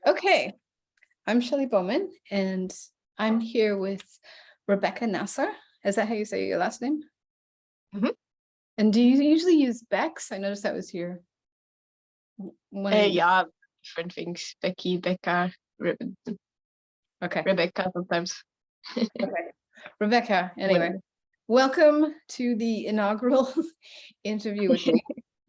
Okay, I'm Sheli Bowman, and I'm here with Rebecca Nassor. Is that how you say your last name? Mhm. And do you usually use Bex? I noticed that was your one of your. Yeah, different things. Becky, Becca, Okay, Rebecca sometimes. okay. Rebecca, anyway, Whatever. welcome to the inaugural interview with me.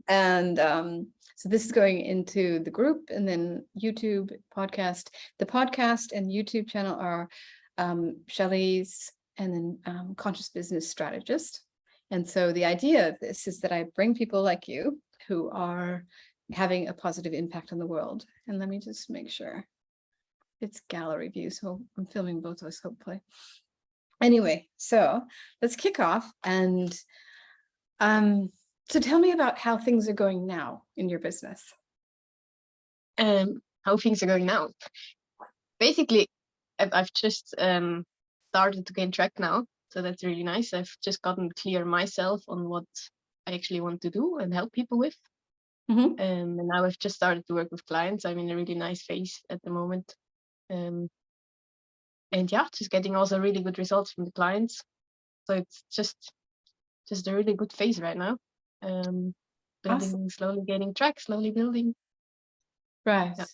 And so this is going into the group and then YouTube podcast. The podcast and YouTube channel are Shelley's and then Conscious Business Strategist. And so the idea of this is that I bring people like you who are having a positive impact on the world. And let me just make sure it's gallery view. So I'm filming both of us, hopefully. Anyway, so let's kick off. And so tell me about how things are going now in your business. How things are going now. Basically, I've just started to gain track now, so that's really nice. I've just gotten clear myself on what I actually want to do and help people with. Mhm. And now I've just started to work with clients. I'm in a really nice phase at the moment. And yeah, just getting also really good results from the clients. So it's just a really good phase right now. Awesome. Building, slowly gaining track, slowly building. Right. Yeah.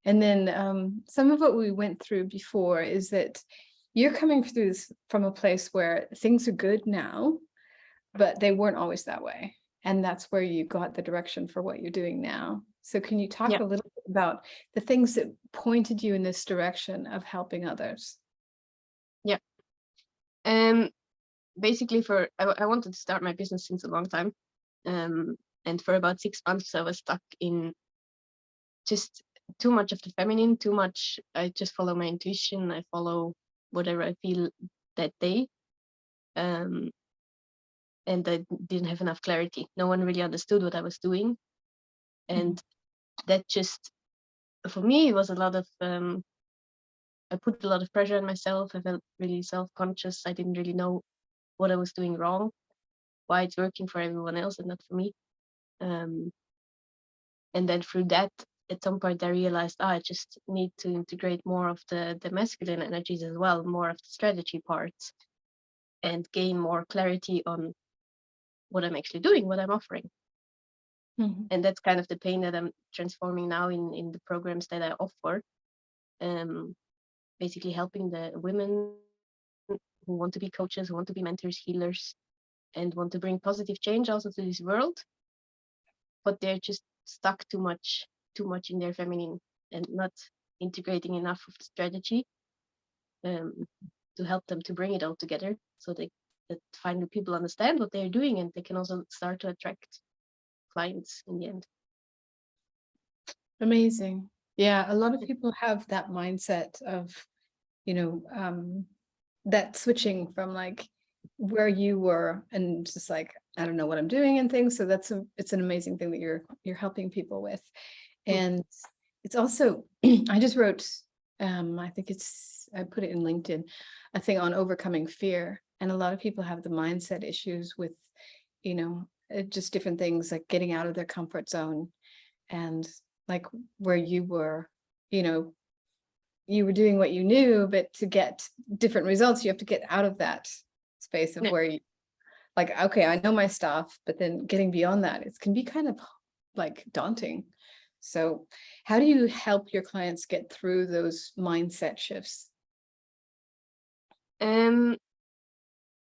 And then some of what we went through before is that you're coming through this from a place where things are good now, but they weren't always that way. And that's where you got the direction for what you're doing now. So can you talk Yeah. a little bit about the things that pointed you in this direction of helping others? Yeah. Basically I wanted to start my business since a long time. And for about 6 months I was stuck in just too much of the feminine, too much. I just follow my intuition. I follow whatever I feel that day. And I didn't have enough clarity. No one really understood what I was doing. And that just, for me, it was a lot of, I put a lot of pressure on myself. I felt really self-conscious. I didn't really know what I was doing wrong, why it's working for everyone else and not for me. And then through that, at some point, I realized I just need to integrate more of the masculine energies as well, more of the strategy parts, and gain more clarity on what I'm actually doing, what I'm offering. Mhm. And that's kind of the pain that I'm transforming now in the programs that I offer. Basically helping the women who want to be coaches, who want to be mentors, healers, and want to bring positive change also to this world, but they're just stuck too much in their feminine and not integrating enough of the strategy to help them to bring it all together, so that finally people understand what they're doing and they can also start to attract clients in the end. Amazing. Yeah, a lot of people have that mindset of, that switching from like where you were and just like, I don't know what I'm doing and things. So it's an amazing thing that you're helping people with. And it's also, I just wrote, I think I put it in LinkedIn, a thing on overcoming fear. And a lot of people have the mindset issues with, just different things like getting out of their comfort zone. And like where you were, you were doing what you knew, but to get different results, you have to get out of that space of Yeah. where you like, okay, I know my stuff, but then getting beyond that, it can be kind of like daunting. So how do you help your clients get through those mindset shifts?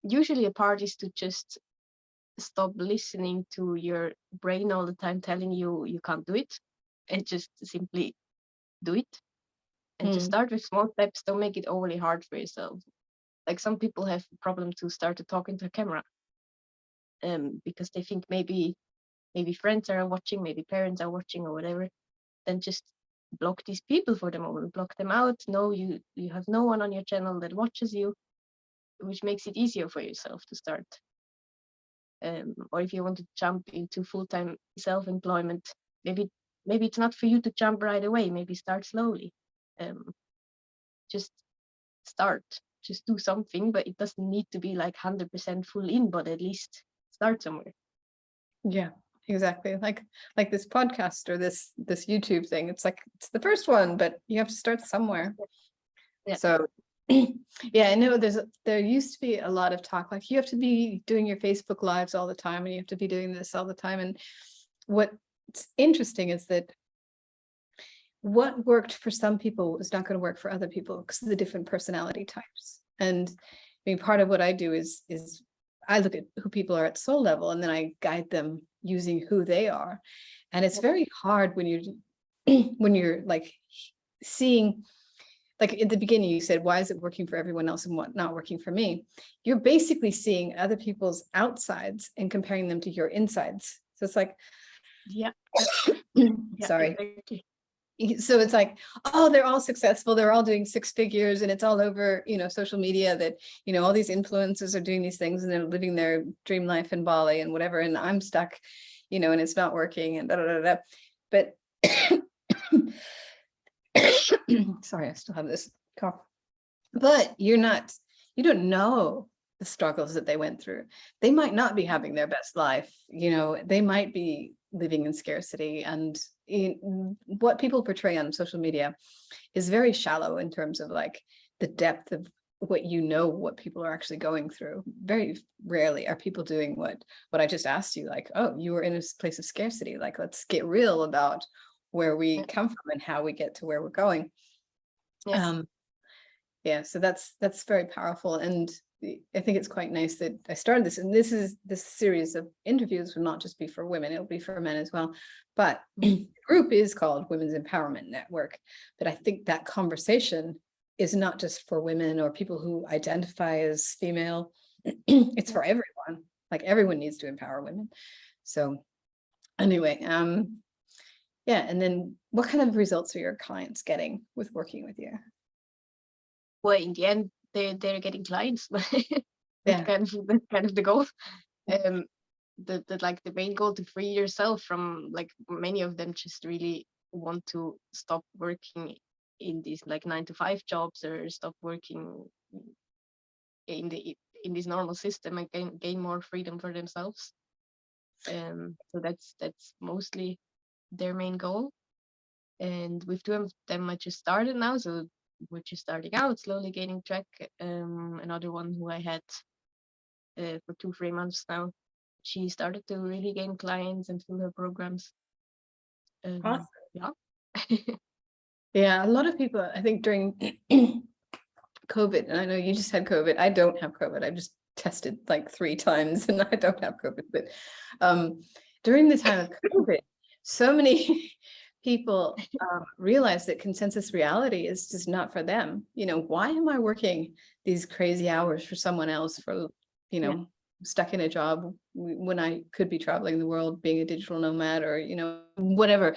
Usually a part is to just stop listening to your brain all the time telling you you can't do it, and just simply do it, and just start with small steps. Don't make it overly hard for yourself. Like, some people have a problem to start to talk into a camera because they think maybe friends are watching, maybe parents are watching or whatever. Then just block these people for the moment, block them out. No, you have no one on your channel that watches you, which makes it easier for yourself to start. Or if you want to jump into full-time self-employment, maybe it's not for you to jump right away. Maybe start slowly. Just start, just do something, but it doesn't need to be like 100% full in, but at least start somewhere. Yeah, exactly. Like this podcast or this YouTube thing. It's like it's the first one, but you have to start somewhere. Yeah. So yeah, I know there used to be a lot of talk like you have to be doing your Facebook lives all the time and you have to be doing this all the time. And what's interesting is that what worked for some people is not going to work for other people because of the different personality types. And I mean, part of what I do is I look at who people are at soul level and then I guide them using who they are. And it's very hard when you're like seeing, like at the beginning you said, why is it working for everyone else and what not working for me? You're basically seeing other people's outsides and comparing them to your insides. So it's like, Yeah. sorry. Exactly. So it's like, oh, they're all successful, they're all doing 6 figures, and it's all over, social media that, all these influencers are doing these things and they're living their dream life in Bali and whatever, and I'm stuck, and it's not working and da da da da. But sorry, I still have this cough. But you don't know the struggles that they went through. They might not be having their best life, they might be living in scarcity, and what people portray on social media is very shallow in terms of like the depth of what people are actually going through. Very rarely are people doing what I just asked you, like, oh, you were in a place of scarcity, like let's get real about where we come from and how we get to where we're going. So that's very powerful, and I think it's quite nice that I started this, and this series of interviews will not just be for women, it'll be for men as well, but the group is called Women's Empowerment Network. But I think that conversation is not just for women or people who identify as female. It's for everyone. Like everyone needs to empower women. So anyway, yeah, and then what kind of results are your clients getting with working with you? Well, in the end, they're getting clients. Yeah. That's kind of the goal. The main goal to free yourself from, like, many of them just really want to stop working in these like 9-to-5 jobs or stop working in this normal system and gain more freedom for themselves. So that's mostly their main goal. And with 2 of them, I just started now, so we're just starting out, slowly gaining track. Another one who I had for 2-3 months now, she started to really gain clients and fill her programs. Awesome. Yeah. Yeah, a lot of people, I think during COVID, and I know you just had COVID, I don't have COVID, I just tested like 3 times and I don't have COVID, but during the time of COVID, so many people realized that consensus reality is just not for them. Why am I working these crazy hours for someone else for, stuck in a job when I could be traveling the world, being a digital nomad, or, whatever.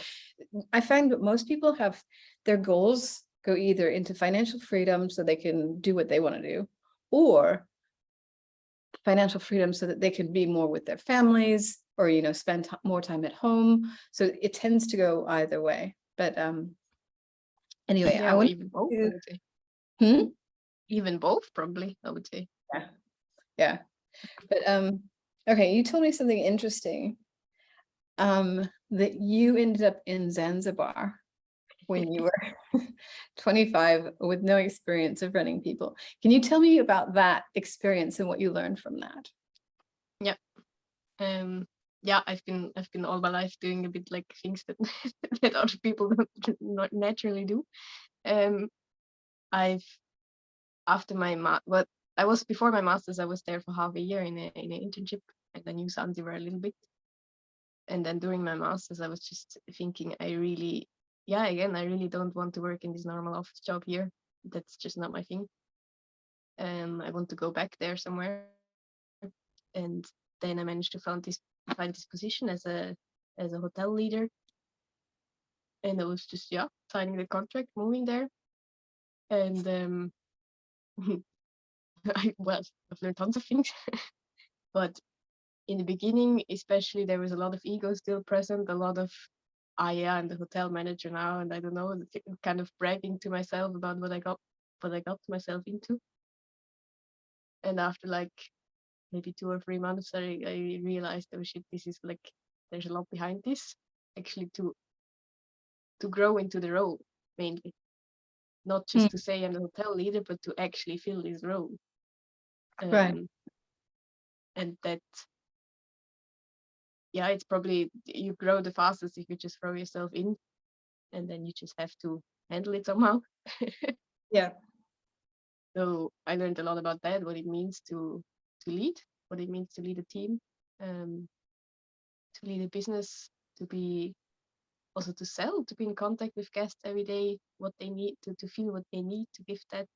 I find that most people have their goals go either into financial freedom so they can do what they want to do, or financial freedom so that they can be more with their families, or spend more time at home. So it tends to go either way. But anyway, Yeah, I want even both, I would say. Hmm? Even both, probably, I would say. Yeah. But okay, you told me something interesting, that you ended up in Zanzibar when you were 25 with no experience of running people. Can you tell me about that experience and what you learned from that? Yeah. Yeah, I've been all my life doing a bit like things that that other people don't not naturally do. I've after my I was before my master's, I was there for half a year in an internship, and I knew Zanzibar a little bit. And then during my master's, I was just thinking, I really don't want to work in this normal office job here. That's just not my thing. I want to go back there somewhere. And then I managed to find this position as a hotel leader. And I was just signing the contract, moving there. And I've learned tons of things. But in the beginning, especially, there was a lot of ego still present, a lot of, I'm the hotel manager now, and I don't know, kind of bragging to myself about what I got myself into. And after like maybe 2 or 3 months, I realized, oh shit, this is like there's a lot behind this, actually, to grow into the role, mainly. Not just to say I'm the hotel leader, but to actually fill this role. Right. And that, yeah, it's probably, you grow the fastest if you just throw yourself in, and then you just have to handle it somehow. Yeah. So I learned a lot about that, what it means to lead, what it means to lead a team, to lead a business, to be also to sell, to be in contact with guests every day, what they need, to feel what they need, to give that,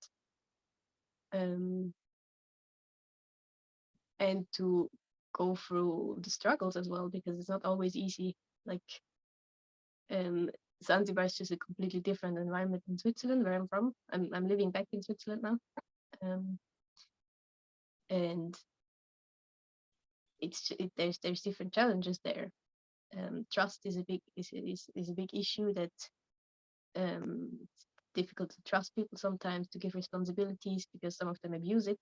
and to go through the struggles as well, because it's not always easy. Like Zanzibar is just a completely different environment in Switzerland, where I'm from. I'm living back in Switzerland now, and there's different challenges there. Trust is a big issue, that it's difficult to trust people sometimes, to give responsibilities, because some of them abuse it.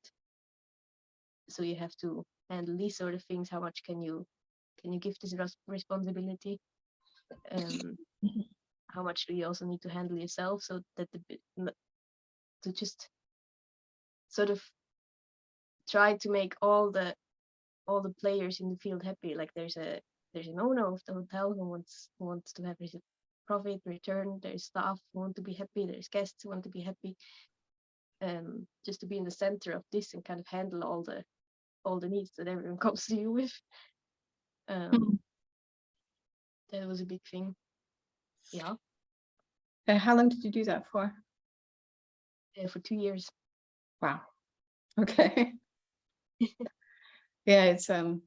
So you have to handle these sort of things. How much can you give this responsibility? How much do you also need to handle yourself, so that to just sort of try to make all the players in the field happy. Like there's an owner of the hotel who wants to have his profit return. There's staff who want to be happy. There's guests who want to be happy. Just to be in the center of this and kind of handle all the needs that everyone comes to you with. That was a big thing. Yeah. And how long did you do that for? For 2 years. Wow. Okay. Yeah, it's and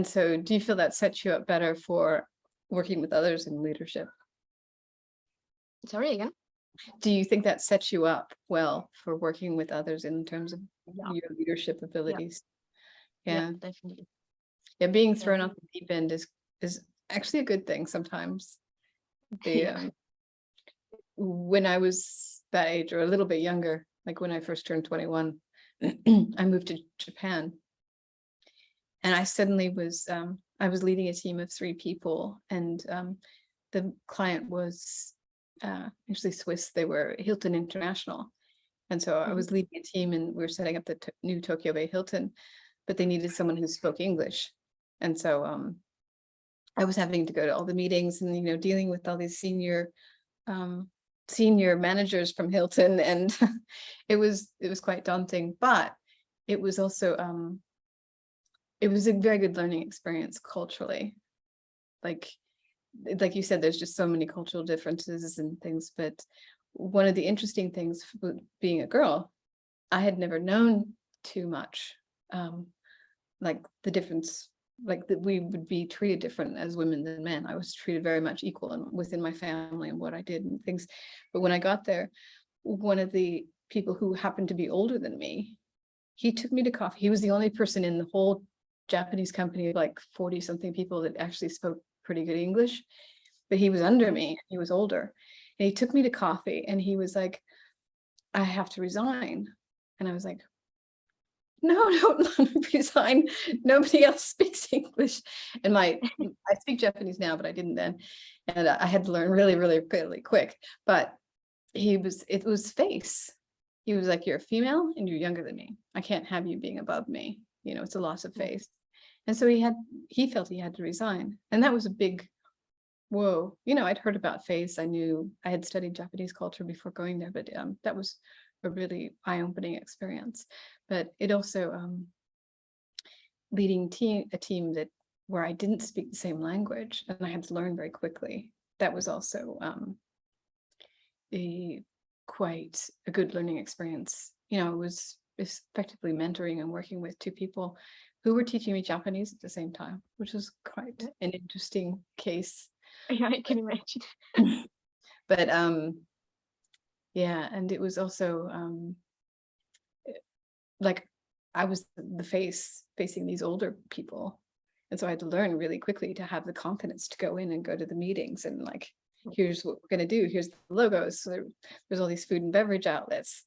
so do you feel that sets you up better for working with others in leadership? Sorry, again? Do you think that sets you up well for working with others in terms of your leadership abilities? Yeah, definitely. Yeah, being thrown off the deep end is actually a good thing sometimes. When I was that age, or a little bit younger, like when I first turned 21, I moved to Japan, and I suddenly was I was leading a team of 3 people, and the client was actually Swiss. They were Hilton International, and so I was leading a team, and we were setting up the new Tokyo Bay Hilton, but they needed someone who spoke English, and so I was having to go to all the meetings and dealing with all these senior managers from Hilton, and it was quite daunting, but it was also it was a very good learning experience culturally. Like you said, there's just so many cultural differences and things, but one of the interesting things with being a girl, I had never known too much, like the difference, like that we would be treated different as women than men. I was treated very much equal and within my family and what I did and things. But when I got there, one of the people who happened to be older than me, he took me to coffee. He was the only person in the whole Japanese company, like 40 something people, that actually spoke pretty good English, but he was under me, he was older, and he took me to coffee, and he was like, I have to resign. And I was like, no, don't resign. Nobody else speaks English. And I speak Japanese now, but I didn't then. And I had to learn really, really, really quick. But it was face. He was like, you're a female and you're younger than me. I can't have you being above me. It's a loss of face. And so he felt he had to resign. And that was a big, whoa. I'd heard about face. I knew I had studied Japanese culture before going there, but that was a really eye-opening experience. But it also leading a team where I didn't speak the same language, and I had to learn very quickly. That was also quite a good learning experience. It was effectively mentoring and working with 2 people who were teaching me Japanese at the same time, which was quite an interesting case. Yeah, I can imagine. But yeah, and it was also like I was the face facing these older people, and so I had to learn really quickly to have the confidence to go in and go to the meetings and like, here's what we're going to do, here's the logos. So there's all these food and beverage outlets.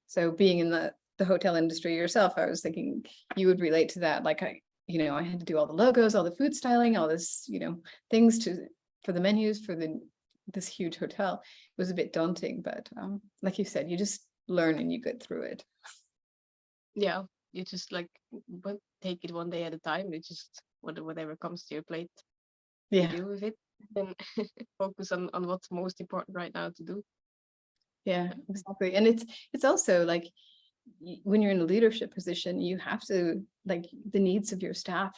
So being in the hotel industry yourself, I was thinking you would relate to that. Like you know, I had to do all the logos, all the food styling, all this, you know, things for the menus for this huge hotel. It was a bit daunting, but like you said, you just learn and you get through it. Yeah, you just like take it one day at a time. You just whatever comes to your plate, you Yeah, deal with it, and focus on what's most important right now to do. yeah, exactly. And it's also like when you're in a leadership position, you have to, like, the needs of your staff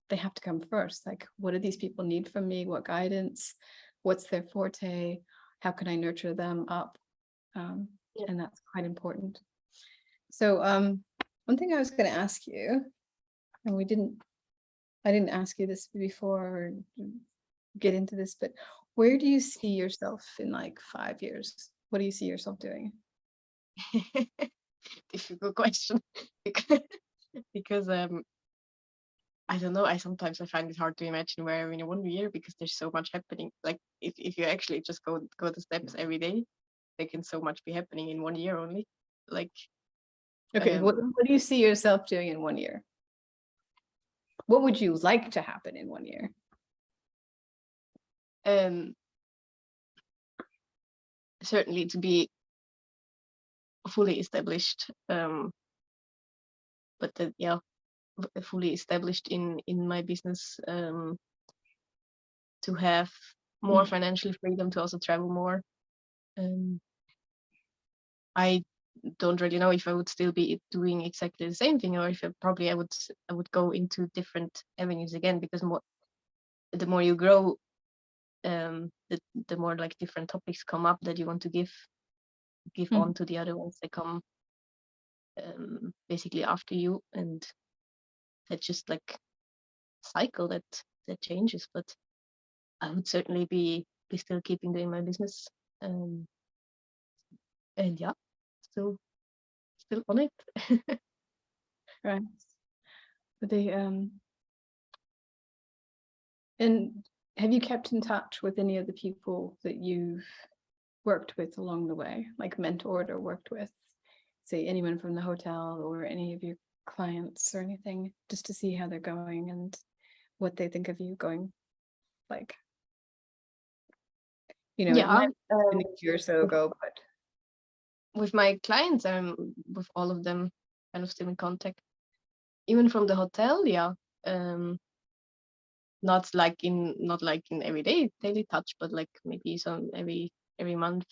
they have to come first. Like, what do these people need from me? What guidance? What's their forte? How can I nurture them up? Yeah. And that's quite important. So one thing I was going to ask you, and I didn't ask you this before or get into this, but where do you see yourself in like 5 years? What do you see yourself doing? Difficult question because I don't know. I sometimes find it hard to imagine where I'm in 1 year because there's so much happening. Like if you actually just go the steps every day, there can so much be happening in 1 year only. Like Okay, what do you see yourself doing in 1 year? What would you like to happen in 1 year? Certainly to be fully established, but yeah, fully established in my business, to have more financial freedom, to also travel more. I don't really know if I would still be doing exactly the same thing, or if I would go into different avenues again, because the more you grow, the more like different topics come up that you want to give on to the other ones that come basically after you, and that's just like cycle that changes. But I would certainly be still keeping doing my business, and yeah, still on it. Right. But and have you kept in touch with any of the people that you've worked with along the way, like mentored or worked with, say anyone from the hotel or any of your clients or anything, just to see how they're going and what they think of you going, like, you know, it Yeah, might have been a year or so ago, but with my clients, I'm with all of them kind of still in contact, even from the hotel. Yeah, not like in everyday daily touch, but like maybe some every month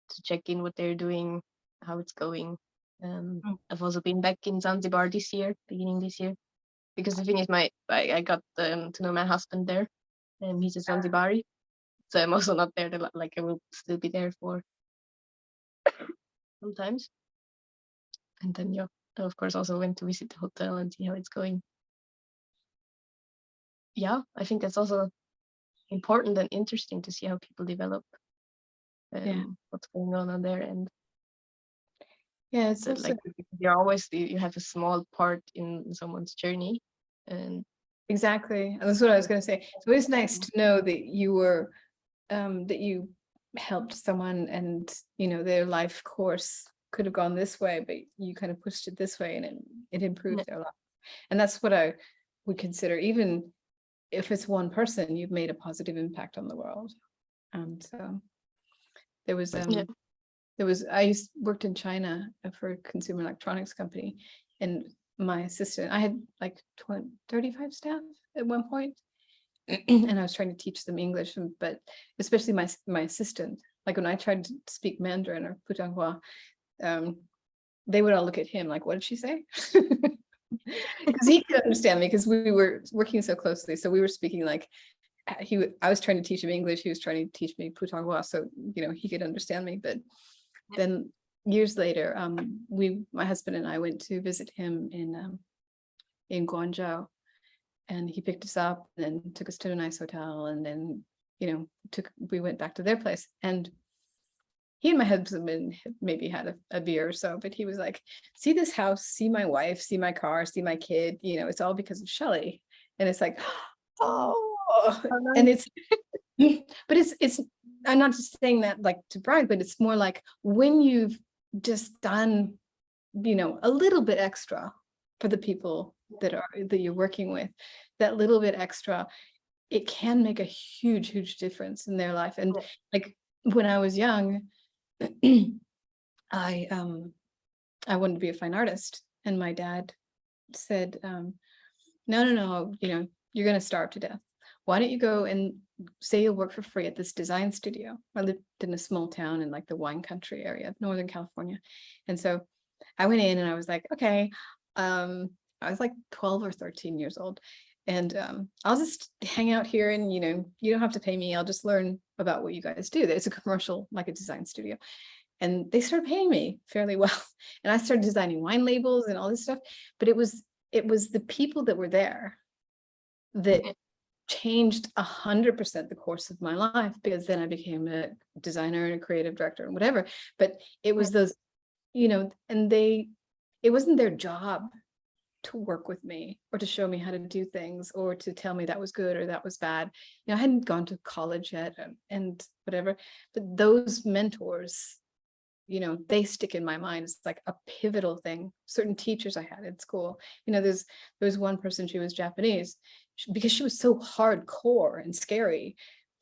to check in what they're doing, how it's going. I've also been back in Zanzibar beginning this year, because the thing is, I got to know my husband there, and he's a Zanzibari, so I'm also not there. Like I will still be there for sometimes, and then yeah, I of course also went to visit the hotel and see how it's going. Yeah, I think that's also important and interesting to see how people develop, what's going on there, and yeah, it's also like you have a small part in someone's journey, and exactly. And that's what I was going to say. So it's nice to know that you were that you helped someone and, you know, their life course could have gone this way, but you kind of pushed it this way and it improved their life. And that's what I would consider, even if it's one person, you've made a positive impact on the world. And there was worked in China for a consumer electronics company, and my assistant, I had like 35 staff at one point, and I was trying to teach them English, but especially my assistant, like when I tried to speak Mandarin or Putonghua, they would all look at him like, what did she say? Because he could understand me, because we were working so closely. So we were speaking like I was trying to teach him English, he was trying to teach me Putonghua, so you know he could understand me. But then years later, my husband and I went to visit him in Guangzhou, and he picked us up and then took us to a nice hotel, and then, you know, we went back to their place, and he and my husband maybe had a beer or so, but he was like, see this house, see my wife, see my car, see my kid, you know, it's all because of Sheli. And it's like, oh, and it's but it's I'm not just saying that like to brag, but it's more like when you've just done, you know, a little bit extra for the people that you're working with, that little bit extra, it can make a huge difference in their life. And like when I was young, I wanted to be a fine artist, and my dad said, no, you're gonna starve to death. Why don't you go and say you'll work for free at this design studio? I lived in a small town in like the wine country area of Northern California. And so I went in and I was like, okay, I was like 12 or 13 years old. And I'll just hang out here and, you don't have to pay me. I'll just learn about what you guys do. It's a commercial, like a design studio. And they started paying me fairly well. And I started designing wine labels and all this stuff. But it was the people that were there that changed 100% the course of my life, because then I became a designer and a creative director and whatever. But it was those, and it wasn't their job to work with me or to show me how to do things or to tell me that was good or that was bad. I hadn't gone to college yet and whatever, but those mentors, they stick in my mind. It's like a pivotal thing. Certain teachers I had at school, there was one person, she was Japanese, because she was so hardcore and scary.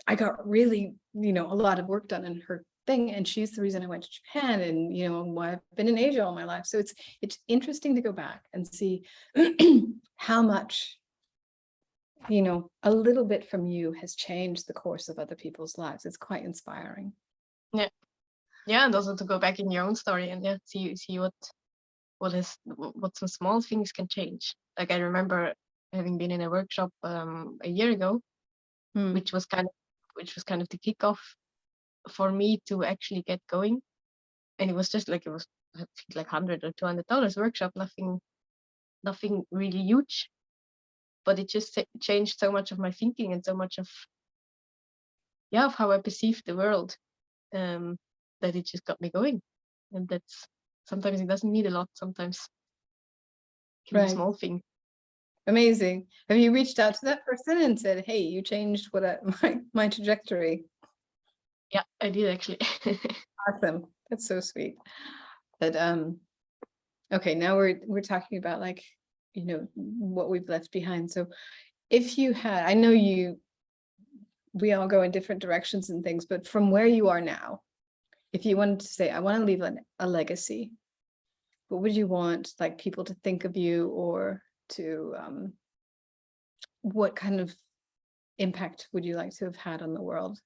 I got really, a lot of work done in her thing, and she's the reason I went to Japan, and why I've been in Asia all my life. So it's interesting to go back and see how much, a little bit from you has changed the course of other people's lives. It's quite inspiring. Yeah, and also to go back in your own story and see what some small things can change. Like I remember having been in a workshop a year ago, which was kind of the kickoff for me to actually get going. And it was just like, I think like $100 or $200 workshop, nothing really huge, but it just changed so much of my thinking and so much of how I perceived the world, that it just got me going. And that's, sometimes it doesn't need a lot, sometimes it can be a small thing. Amazing. Have you reached out to that person and said, hey, you changed my trajectory? Yeah, I did actually. Awesome. That's so sweet. But okay, now we're talking about like, what we've left behind. So if you had, I know we all go in different directions and things, but from where you are now, if you wanted to say, I want to leave a legacy, what would you want like people to think of you, or to what kind of impact would you like to have had on the world?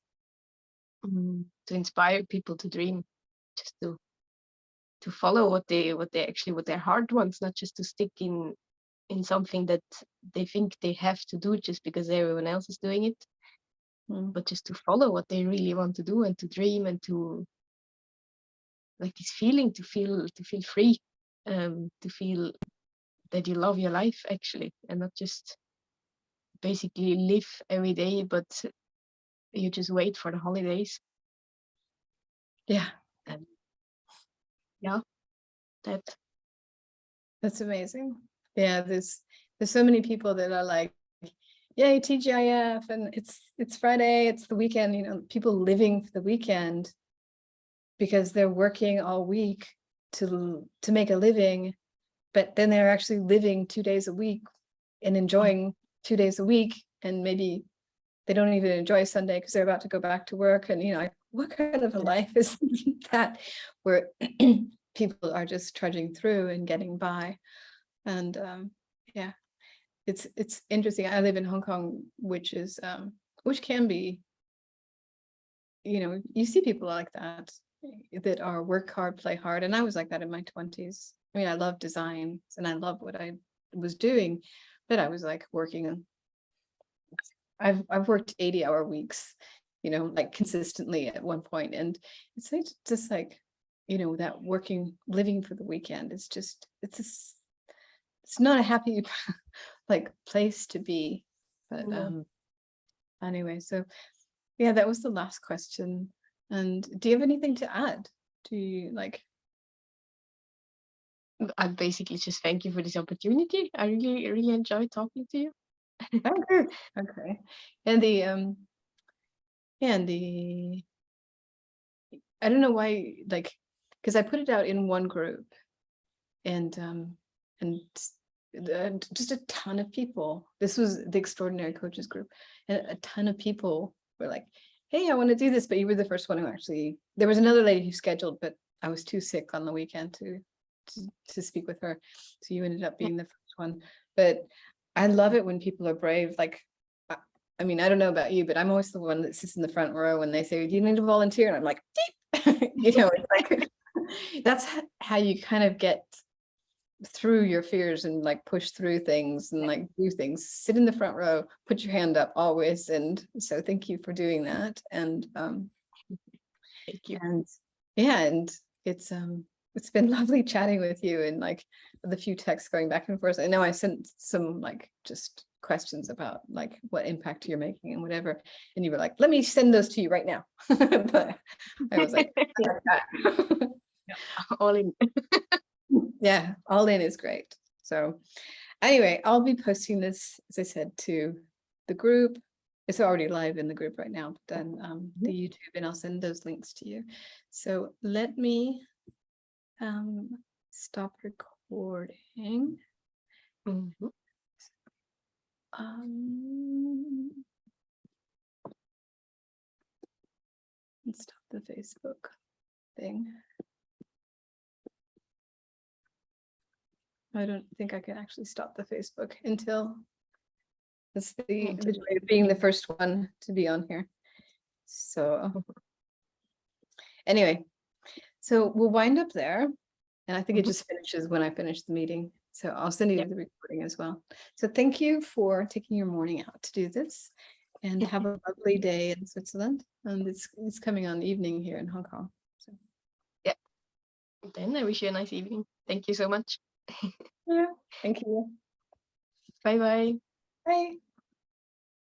To inspire people to dream, just to follow what their heart wants, not just to stick in something that they think they have to do just because everyone else is doing it, but just to follow what they really want to do and to dream, and to like this feeling to feel free, to feel that you love your life actually, and not just basically live every day, but you just wait for the holidays. That's amazing. Yeah, there's so many people that are like, yay, TGIF, and it's Friday, it's the weekend, people living for the weekend because they're working all week to make a living, but then they're actually living 2 days a week and enjoying 2 days a week, and maybe they don't even enjoy Sunday because they're about to go back to work. And like, what kind of a life is that, where people are just trudging through and getting by? And it's interesting. I live in Hong Kong, which can be, you see people like that are work hard, play hard. And I was like that in my 20s. I mean, I love design and I love what I was doing, but I was like working. I've worked 80-hour weeks, like consistently at one point. And it's like, just like, that living for the weekend is just, it's not a happy like place to be. But anyway, so yeah, that was the last question. And do you have anything to add? Do you like? I basically just thank you for this opportunity. I really enjoyed talking to you. Okay. And I don't know why, like, because I put it out in one group, and just a ton of people. This was the Extraordinary Coaches group, and a ton of people were like, hey, I want to do this, but you were the first one who actually, there was another lady who scheduled, but I was too sick on the weekend to speak with her. So you ended up being the first one. But I love it when people are brave. Like, I mean, I don't know about you, but I'm always the one that sits in the front row when they say, do you need to volunteer? And I'm like, deep. You know, it's like, that's how you kind of get through your fears and like push through things and like do things. Sit in the front row, put your hand up always. And so thank you for doing that. And Thank you. and yeah, and it's been lovely chatting with you, and like the few texts going back and forth. I know I sent some like just questions about like what impact you're making and whatever, and you were like, let me send those to you right now. But I was like, I like that. All in. Yeah, all in is great. So anyway, I'll be posting this, as I said, to the group. It's already live in the group right now, but then the YouTube, and I'll send those links to you. So let me stop recording. Mhm. And stop the Facebook thing. I don't think I can actually stop the Facebook until it's the joy of being the first one to be on here. So anyway, so we'll wind up there. And I think it just finishes when I finish the meeting. So I'll send you the recording as well. So thank you for taking your morning out to do this, and have a lovely day in Switzerland. And it's coming on evening here in Hong Kong. So Yeah. Then I wish you a nice evening. Thank you so much. yeah, thank you. Bye bye. Bye.